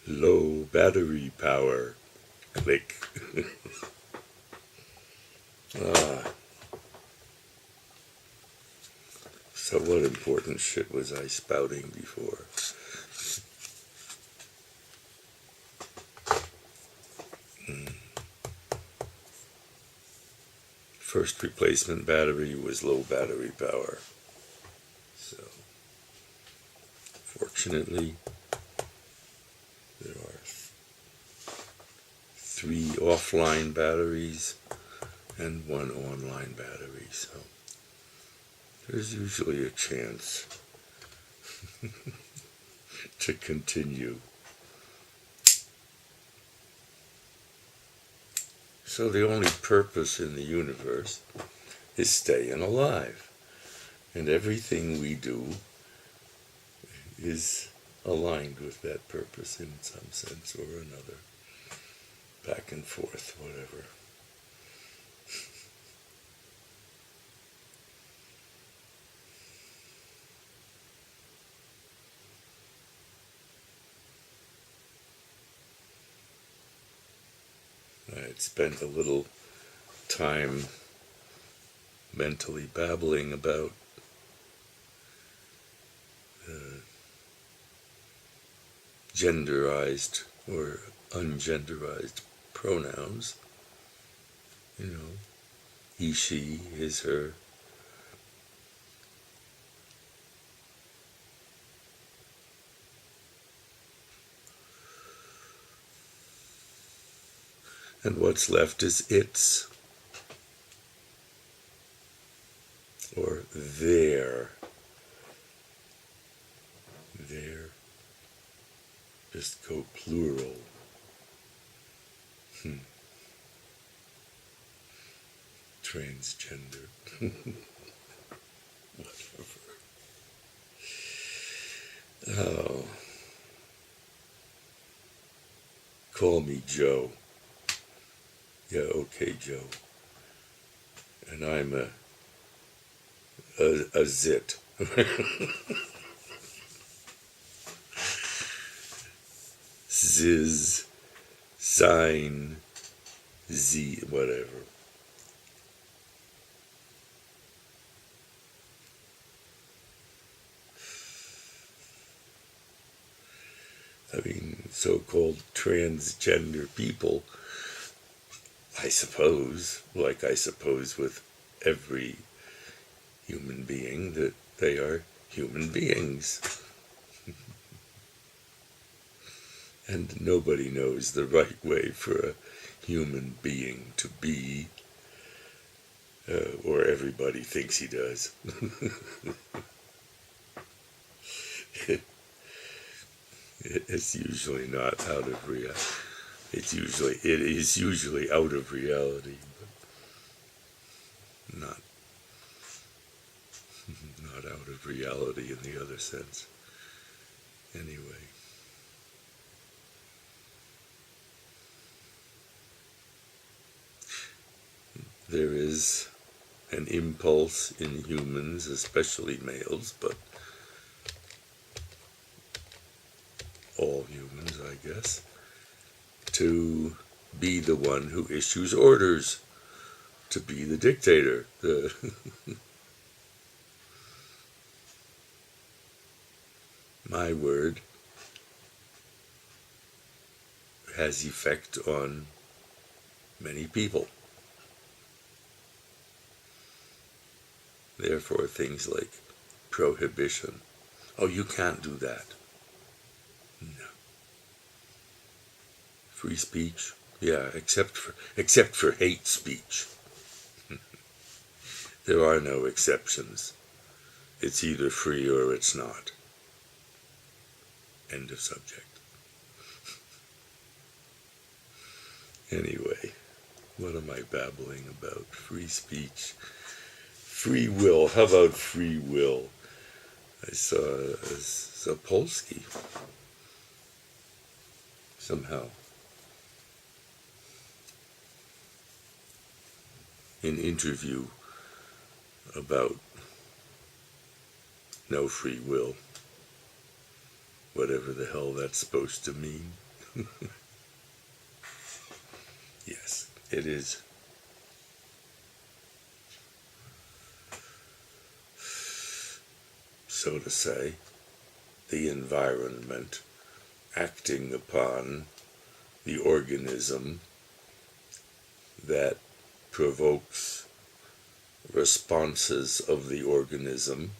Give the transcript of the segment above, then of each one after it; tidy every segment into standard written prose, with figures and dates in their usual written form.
low battery power. Click. So what important shit was I spouting before? First replacement battery was low battery power. So, fortunately, there are 3 offline batteries and 1 online battery. So, there's usually a chance to continue. So the only purpose in the universe is staying alive. And everything we do is aligned with that purpose in some sense or another. Back and forth, whatever. I had spent a little time mentally babbling about genderized or ungenderized pronouns. You know, he, she, his, her. And what's left is its, or their. Their. Just go plural. Transgender. Whatever. Oh. Call me Joe. Yeah, okay, Joe. And I'm a zit. Ziz, sign, z, whatever. I mean, so-called transgender people, I suppose, like I suppose with every human being, that they are human beings. And nobody knows the right way for a human being to be, or everybody thinks he does. It's usually not out of reality. It is usually out of reality, but not out of reality in the other sense. Anyway. There is an impulse in humans, especially males, but all humans, I guess, to be the one who issues orders, to be the dictator. My word has effect on many people. Therefore, things like prohibition. Oh, you can't do that. No. Free speech? Yeah, except for hate speech. There are no exceptions. It's either free or it's not. End of subject. Anyway, what am I babbling about? Free speech. Free will. How about free will? I saw Zapolsky somehow in interview about no free will, whatever the hell that's supposed to mean. Yes, it is. So to say, the environment acting upon the organism that provokes responses of the organism,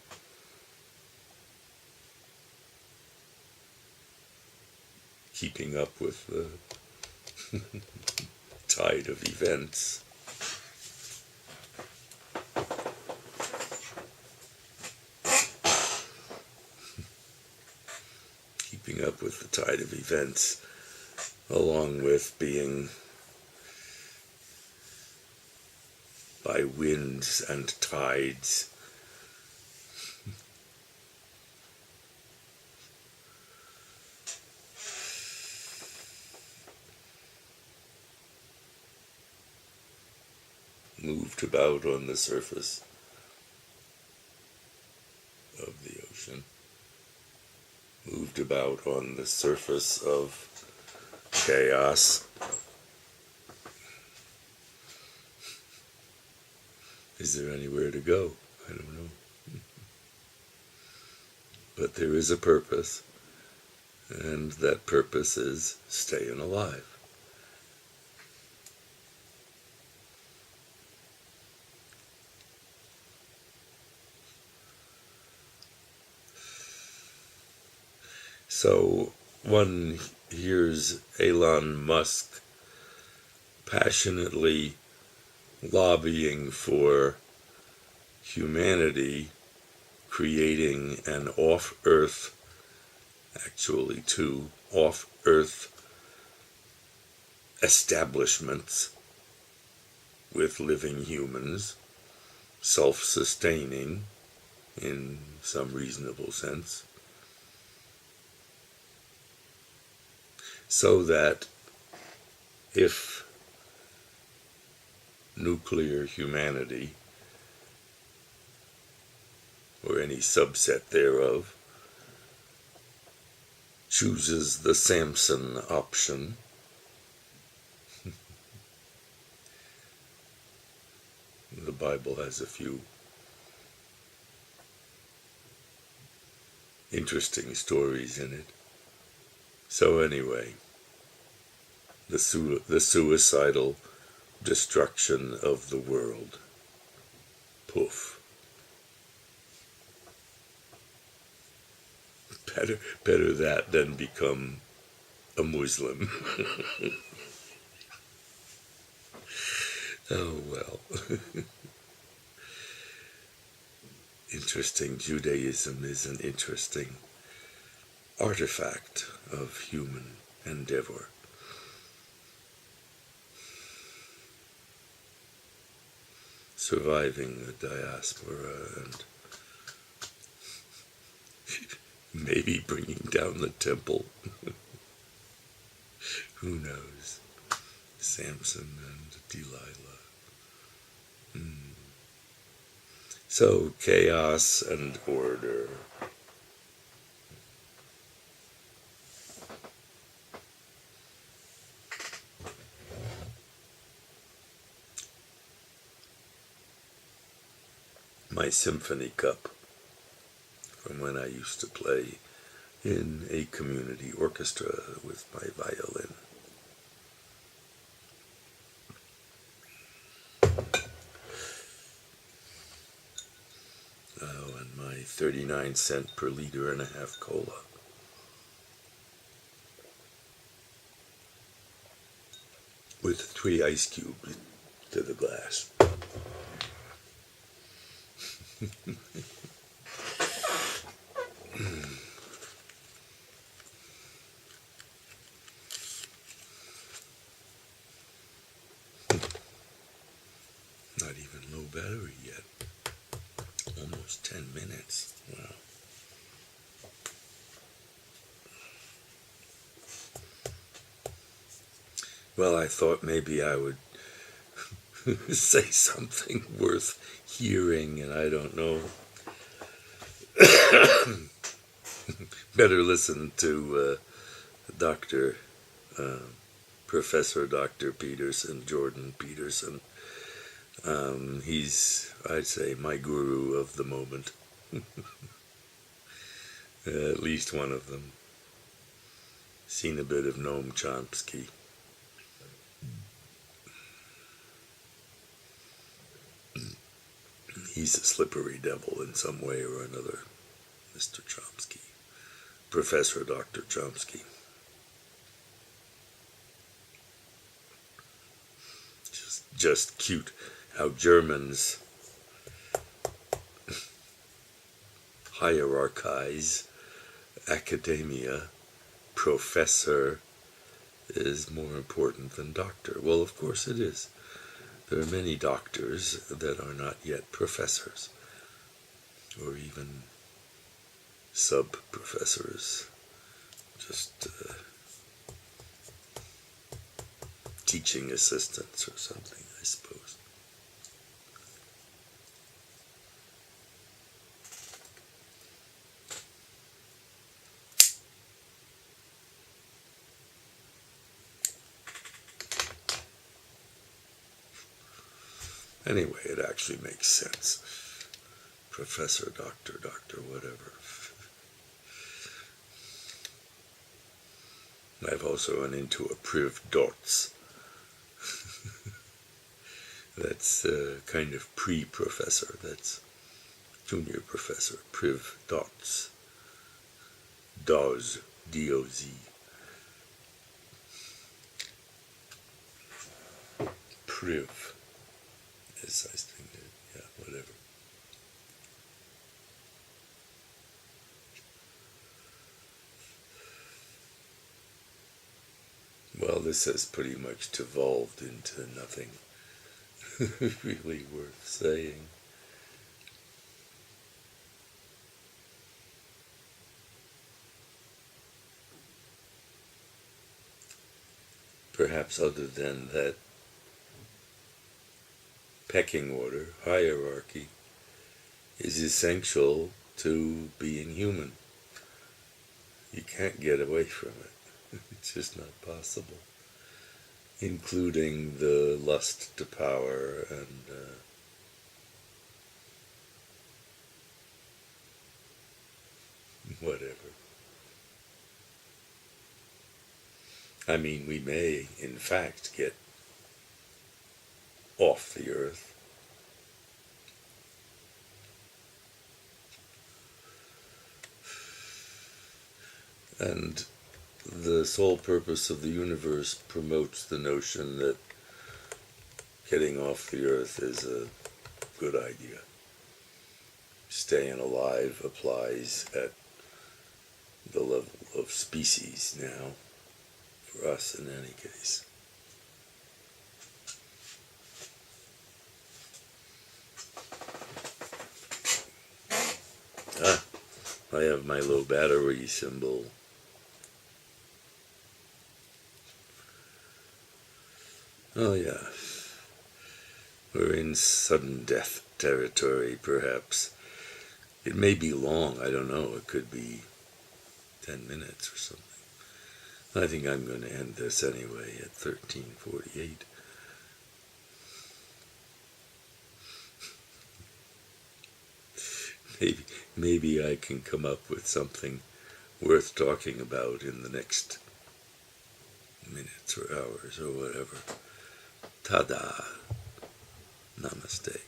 keeping up with the tide of events. Keeping up with the tide of events, along with being by winds and tides moved about on the surface of the ocean, moved about on the surface of chaos. Is there anywhere to go? I don't know. But there is a purpose, and that purpose is staying alive. So one hears Elon Musk passionately lobbying for humanity creating an off-Earth, actually two off-Earth establishments with living humans, self-sustaining in some reasonable sense, so that if nuclear humanity, or any subset thereof, chooses the Samson option, the Bible has a few interesting stories in it. So anyway, the suicidal destruction of the world. Poof. Better that than become a Muslim. Oh well. Interesting. Judaism is an interesting artifact of human endeavor. Surviving the diaspora and maybe bringing down the temple. Who knows? Samson and Delilah. So, chaos and order. My symphony cup, from when I used to play in a community orchestra with my violin. Oh, and my 39-cent per liter and a half cola. With 3 ice cubes to the glass. Not even low battery yet. Almost 10 minutes. Wow. Well, I thought maybe I would say something worth hearing, and I don't know. Better listen to Dr. Professor Dr. Peterson, Jordan Peterson. He's, I'd say, my guru of the moment. At least one of them. Seen a bit of Noam Chomsky. He's a slippery devil in some way or another, Mr. Chomsky. Professor Dr. Chomsky. Just cute how Germans hierarchize academia. Professor is more important than doctor. Well, of course it is. There are many doctors that are not yet professors, or even sub-professors, just teaching assistants or something, I suppose. Anyway, it actually makes sense. Professor, doctor, whatever. I've also run into a ProfDoc. That's kind of pre-professor. That's junior professor. ProfDoc. DOZ. D-O-Z. Priv. Yes, I think that, yeah, whatever. Well, this has pretty much devolved into nothing really worth saying. Perhaps other than that pecking order, hierarchy, is essential to being human. You can't get away from it. It's just not possible. Including the lust to power and whatever. I mean, we may, in fact, get off the earth. And the sole purpose of the universe promotes the notion that getting off the earth is a good idea. Staying alive applies at the level of species now, for us in any case. I have my low battery symbol. Oh yeah, we're in sudden death territory, perhaps. It may be long, I don't know, it could be 10 minutes or something. I think I'm going to end this anyway at 13:48. Maybe I can come up with something worth talking about in the next minutes or hours or whatever. Ta-da. Namaste.